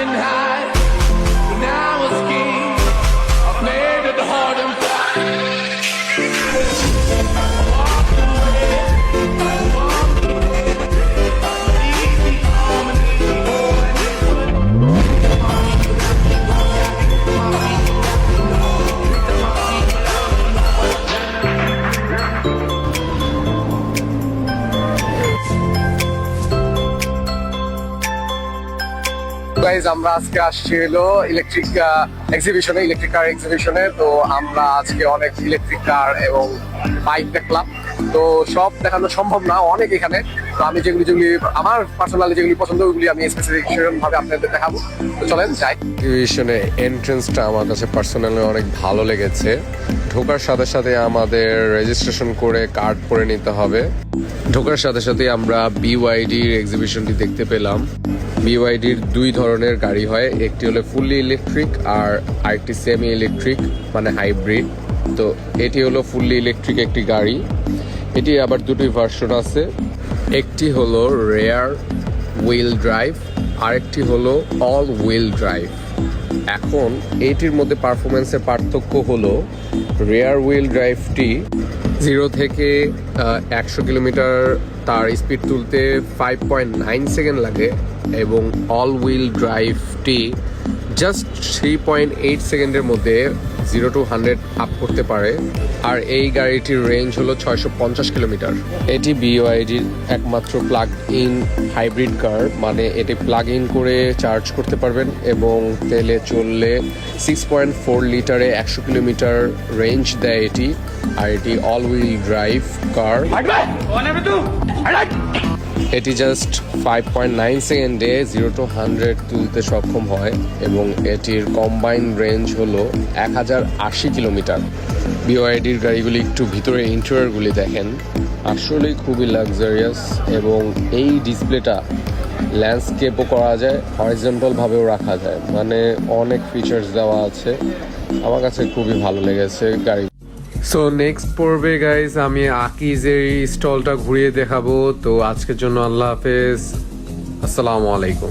and high. Now I was king. I've made it hard and guys আমরা আজকে আসছি হলো ইলেকট্রিক এক্সিবিশনে, ইলেকট্রিক কার এক্সিবিশনে। তো আমরা আজকে অনেক ইলেকট্রিক কার এবং বাইক দেখলাম। তো সব দেখানো সম্ভব না, অনেক এখানে। তো আমি যেগুলি আমার পার্সোনালি যেগুলি পছন্দ ওইগুলি আমি স্পেসিফিকেশন ভাবে আপনাদের দেখাবো। তো চলেন যাই। এক্সিবিশনে এন্ট্রেন্সটা আমার কাছে পার্সোনালি অনেক ভালো লেগেছে। ঢোকার সাথে সাথে আমাদের রেজিস্ট্রেশন করে কার্ড করে নিতে হবে। ঢোকার সাথে সাথে আমরা বিওয়াইডির এক্সিবিশনটি দেখতে পেলাম। বিওয়াইডির দুই ধরনের গাড়ি হয়, একটি হলো ফুললি ইলেকট্রিক আর আরেকটি সেমি ইলেকট্রিক মানে হাইব্রিড। তো এটি হলো ফুললি ইলেকট্রিক একটি গাড়ি। এটি আবার দুটি ভার্সন আছে, একটি হলো রেয়ার হুইল ড্রাইভ, আরেকটি হলো অল হুইল ড্রাইভ। এখন এইটির মধ্যে পারফরমেন্সের পার্থক্য হলো রেয়ার হুইল ড্রাইভটি 0 থেকে 100 কিলোমিটার তার স্পিড তুলতে 5.9 সেকেন্ড লাগে এবং অল হুইল ড্রাইভটি জাস্ট 3.8 সেকেন্ডের মধ্যে 0 to 100 আপ করতে পারে। আর এই গাড়িটির রেঞ্জ হলো 650 কিলোমিটার। এটি বিওআইডির একমাত্র প্লাগ ইন হাইব্রিড কার, মানে এটি প্লাগ ইন করে চার্জ করতে পারবেন এবং তেলে চললে 6.4 লিটারে 100 কিলোমিটার রেঞ্জ দেয় এটি। আর এটি অল হুইল ড্রাইভ কার। এটি জাস্ট 5.9 সেকেন্ডে 0 to 100 তুলতে সক্ষম হয় এবং এটির কম্বাইন রেঞ্জ হলো 1080 কিলোমিটার। বিওআইডির গাড়িগুলি একটু ভিতরে ইন্টেরিয়রগুলি দেখেন, আসলেই খুবই লাক্সারিয়াস এবং এই ডিসপ্লেটা ল্যান্ডস্কেপও করা যায়, হরিজন্টাল ভাবেও রাখা যায়, মানে অনেক ফিচার্স দেওয়া আছে। আমার কাছে খুবই ভালো লেগেছে গাড়ি। সো নেক্সট পর্বে গাইজ আমি আকিজের স্টলটা ঘুরিয়ে দেখাবো। তো আজকের জন্য আল্লাহ হাফেজ, আসসালামু আলাইকুম।